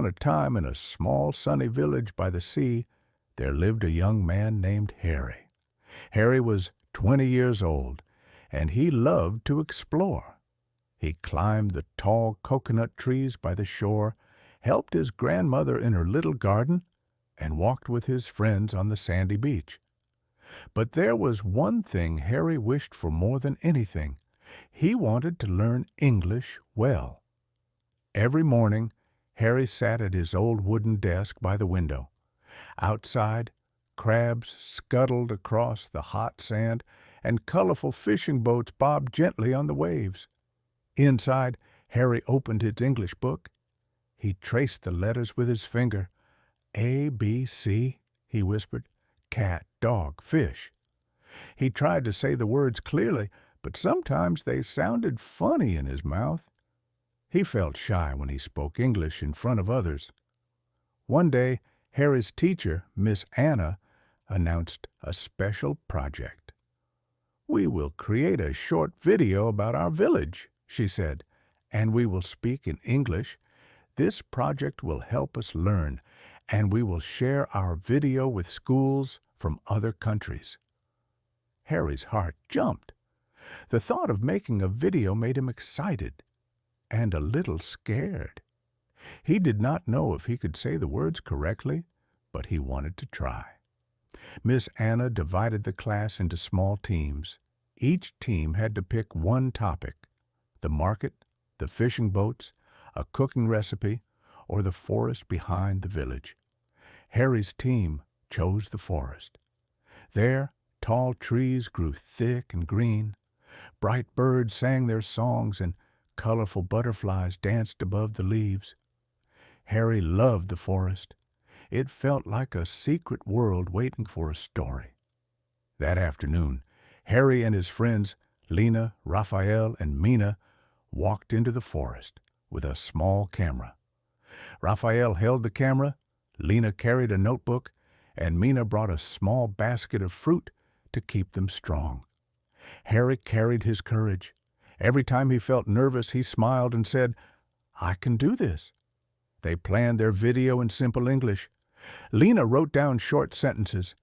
On a time in a small sunny village by the sea, there lived a young man named Herry. Herry was 20 years old, and he loved to explore. He climbed the tall coconut trees by the shore, helped his grandmother in her little garden, and walked with his friends on the sandy beach. But there was one thing Herry wished for more than anything. He wanted to learn English well. Every morning, Herry sat at his old wooden desk by the window. Outside, crabs scuttled across the hot sand, and colorful fishing boats bobbed gently on the waves. Inside, Herry opened his English book. He traced the letters with his finger. A, B, C, he whispered. Cat, dog, fish. He tried to say the words clearly, but sometimes they sounded funny in his mouth. He felt shy when he spoke English in front of others. One day, Harry's teacher, Miss Anna, announced a special project. "We will create a short video about our village," she said, "and we will speak in English. This project will help us learn, and we will share our video with schools from other countries." Harry's heart jumped. The thought of making a video made him excited and a little scared. He did not know if he could say the words correctly, but he wanted to try. Miss Anna divided the class into small teams. Each team had to pick one topic: the market, the fishing boats, a cooking recipe, or the forest behind the village. Harry's team chose the forest. There, tall trees grew thick and green. Bright birds sang their songs, and colorful butterflies danced above the leaves. Herry loved the forest. It felt like a secret world waiting for a story. That afternoon, Herry and his friends, Lena, Raphael, and Mina, walked into the forest with a small camera. Raphael held the camera, Lena carried a notebook, and Mina brought a small basket of fruit to keep them strong. Herry carried his courage. Every time he felt nervous, he smiled and said, "I can do this." They planned their video in simple English. Lena wrote down short sentences.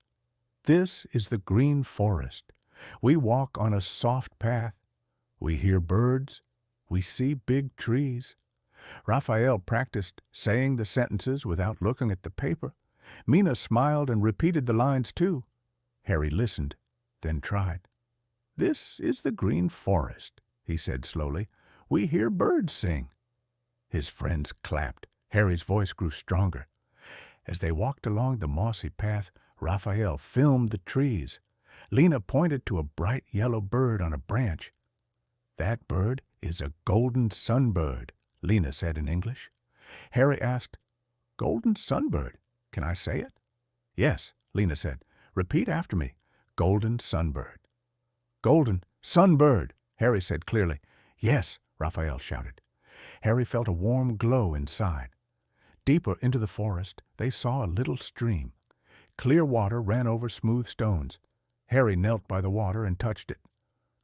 "This is the green forest. We walk on a soft path. We hear birds. We see big trees." Raphael practiced saying the sentences without looking at the paper. Mina smiled and repeated the lines too. Herry listened, then tried. "This is the green forest," he said slowly. "We hear birds sing." His friends clapped. Harry's voice grew stronger. As they walked along the mossy path, Raphael filmed the trees. Lena pointed to a bright yellow bird on a branch. "That bird is a golden sunbird," Lena said in English. Herry asked, "Golden sunbird, can I say it?" "Yes," Lena said. "Repeat after me. Golden sunbird." "Golden sunbird," Herry said clearly. "Yes," Raphael shouted. Herry felt a warm glow inside. Deeper into the forest, they saw a little stream. Clear water ran over smooth stones. Herry knelt by the water and touched it.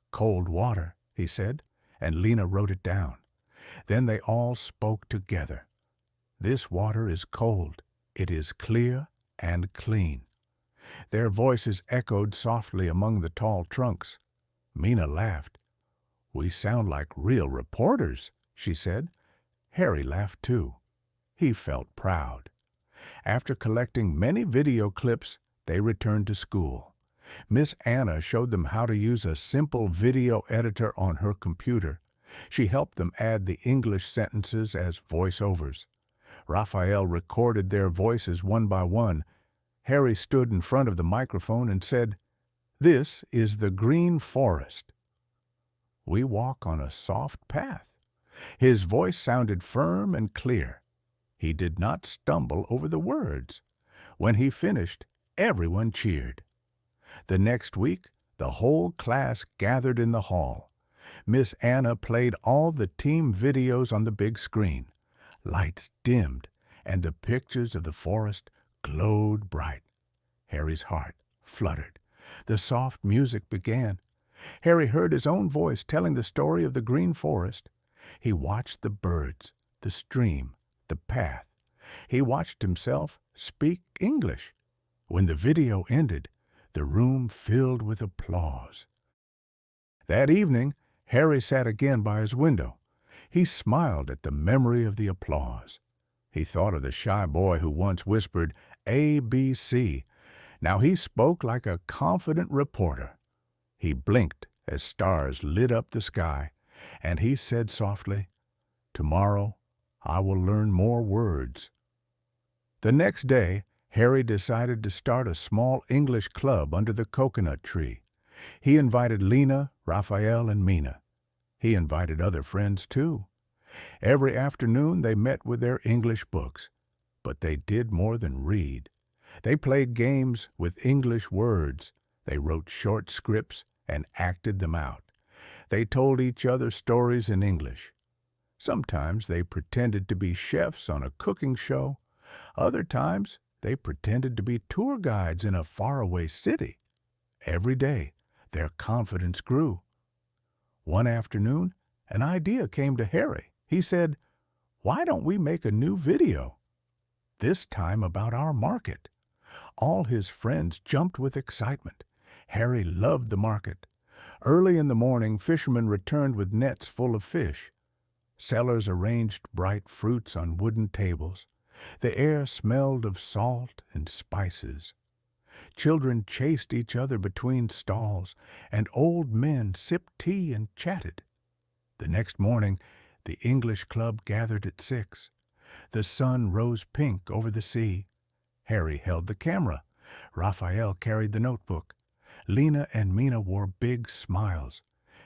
"Cold water," he said, and Lena wrote it down. Then they all spoke together. "This water is cold. It is clear and clean." Their voices echoed softly among the tall trunks. Mina laughed. "We sound like real reporters," she said. Herry laughed too. He felt proud. After collecting many video clips, they returned to school. Miss Anna showed them how to use a simple video editor on her computer. She helped them add the English sentences as voiceovers. Raphael recorded their voices one by one. Herry stood in front of the microphone and said, "This is the green forest. We walk on a soft path." His voice sounded firm and clear. He did not stumble over the words. When he finished, everyone cheered. The next week, the whole class gathered in the hall. Miss Anna played all the team videos on the big screen. Lights dimmed, and the pictures of the forest glowed bright. Harry's heart fluttered. The soft music began. Herry heard his own voice telling the story of the green forest. He watched the birds, the stream, the path. He watched himself speak English. When the video ended, the room filled with applause. That evening, Harry sat again by his window. He smiled at the memory of the applause. He thought of the shy boy who once whispered, ABC. Now he spoke like a confident reporter. He blinked as stars lit up the sky, and he said softly, "Tomorrow I will learn more words." The next day, Harry decided to start a small English club under the coconut tree. He invited Lena, Raphael, and Mina. He invited other friends, too. Every afternoon they met with their English books, but they did more than read. They played games with English words. They wrote short scripts and acted them out. They told each other stories in English. Sometimes they pretended to be chefs on a cooking show. Other times they pretended to be tour guides in a faraway city. Every day their confidence grew. One afternoon, an idea came to Harry. He said, "Why don't we make a new video? This time about our market." All his friends jumped with excitement. Harry loved the market. Early in the morning, fishermen returned with nets full of fish. Sellers arranged bright fruits on wooden tables. The air smelled of salt and spices. Children chased each other between stalls, and old men sipped tea and chatted. The next morning, the English club gathered at 6. The sun rose pink over the sea. Harry held the camera. Raphael carried the notebook. Lena and Mina wore big smiles.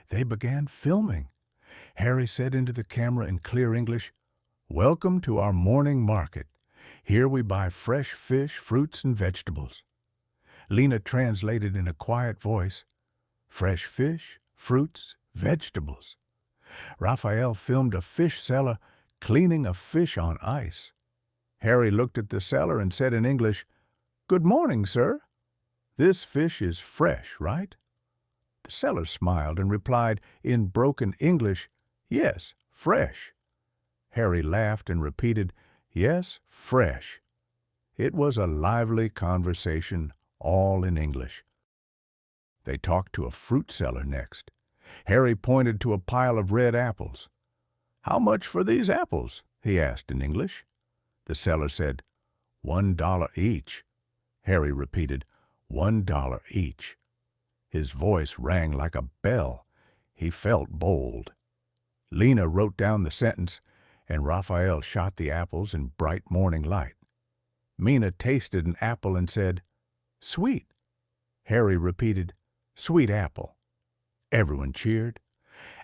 They began filming. Harry said into the camera in clear English, "Welcome to our morning market. Here we buy fresh fish, fruits, and vegetables." Lena translated in a quiet voice, "Fresh fish, fruits, vegetables." Raphael filmed a fish seller cleaning a fish on ice. Harry looked at the seller and said in English, "Good morning, sir. This fish is fresh, right?" The seller smiled and replied in broken English, "Yes, fresh." Harry laughed and repeated, "Yes, fresh." It was a lively conversation, all in English. They talked to a fruit seller next. Harry pointed to a pile of red apples. "How much for these apples?" he asked in English. The seller said, $1 each. Harry repeated, $1 each. His voice rang like a bell. He felt bold. Lena wrote down the sentence, and Raphael shot the apples in bright morning light. Mina tasted an apple and said, "Sweet." Harry repeated, "Sweet apple." Everyone cheered.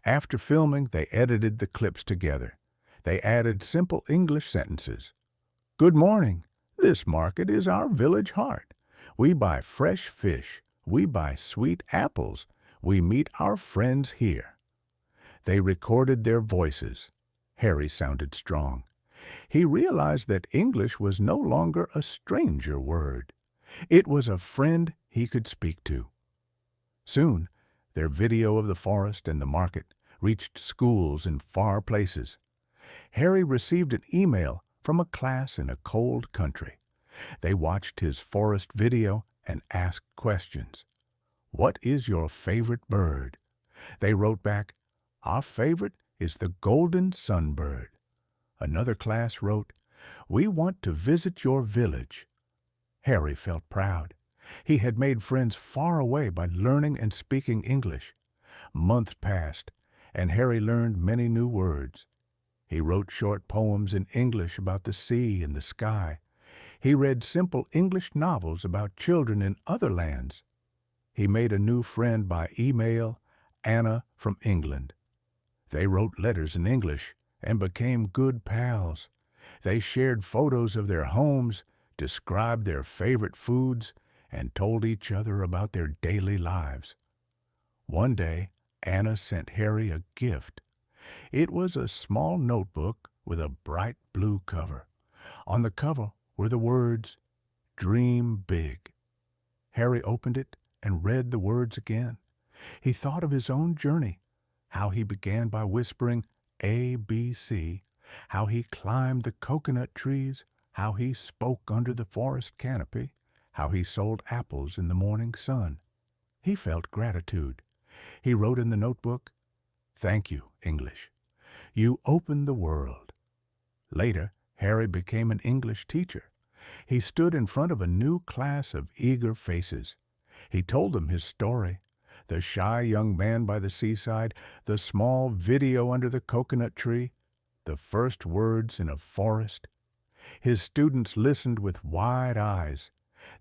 After filming, they edited the clips together. They added simple English sentences. "Good morning. This market is our village heart. We buy fresh fish. We buy sweet apples. We meet our friends here." They recorded their voices. Harry sounded strong. He realized that English was no longer a stranger word. It was a friend he could speak to. Soon, their video of the forest and the market reached schools in far places. Harry received an email from a class in a cold country. They watched his forest video and asked questions. "What is your favorite bird?" They wrote back, "Our favorite is the golden sunbird." Another class wrote, "We want to visit your village." Harry felt proud. He had made friends far away by learning and speaking English. Months passed, and Harry learned many new words. He wrote short poems in English about the sea and the sky. He read simple English novels about children in other lands. He made a new friend by email, Anna from England. They wrote letters in English and became good pals. They shared photos of their homes, described their favorite foods, and told each other about their daily lives. One day, Anna sent Harry a gift. It was a small notebook with a bright blue cover. On the cover were the words, "Dream big." Harry opened it and read the words again. He thought of his own journey, how he began by whispering ABC, how he climbed the coconut trees, how he spoke under the forest canopy, how he sold apples in the morning sun. He felt gratitude. He wrote in the notebook, "Thank you, English. You opened the world." Later, Harry became an English teacher. He stood in front of a new class of eager faces. He told them his story, the shy young man by the seaside, the small video under the coconut tree, the first words in a forest. His students listened with wide eyes.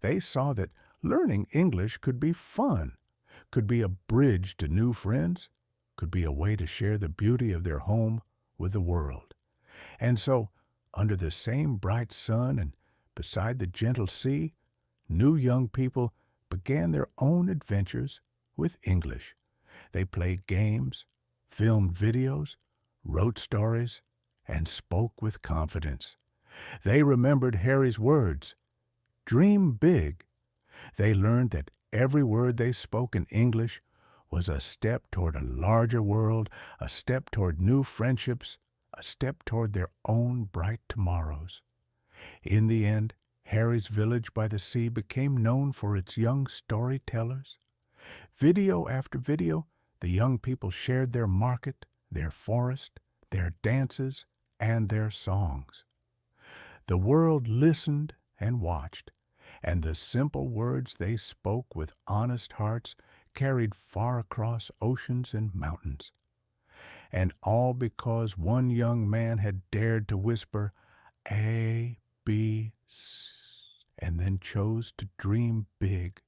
They saw that learning English could be fun, could be a bridge to new friends, could be a way to share the beauty of their home with the world. And so, under the same bright sun and beside the gentle sea, new young people began their own adventures with English. They played games, filmed videos, wrote stories, and spoke with confidence. They remembered Harry's words, "Dream big." They learned that every word they spoke in English was a step toward a larger world, a step toward new friendships, a step toward their own bright tomorrows. In the end, Harry's village by the sea became known for its young storytellers. Video after video, the young people shared their market, their forest, their dances, and their songs. The world listened and watched, and the simple words they spoke with honest hearts carried far across oceans and mountains. And all because one young man had dared to whisper, A, B, S, and then chose to dream big.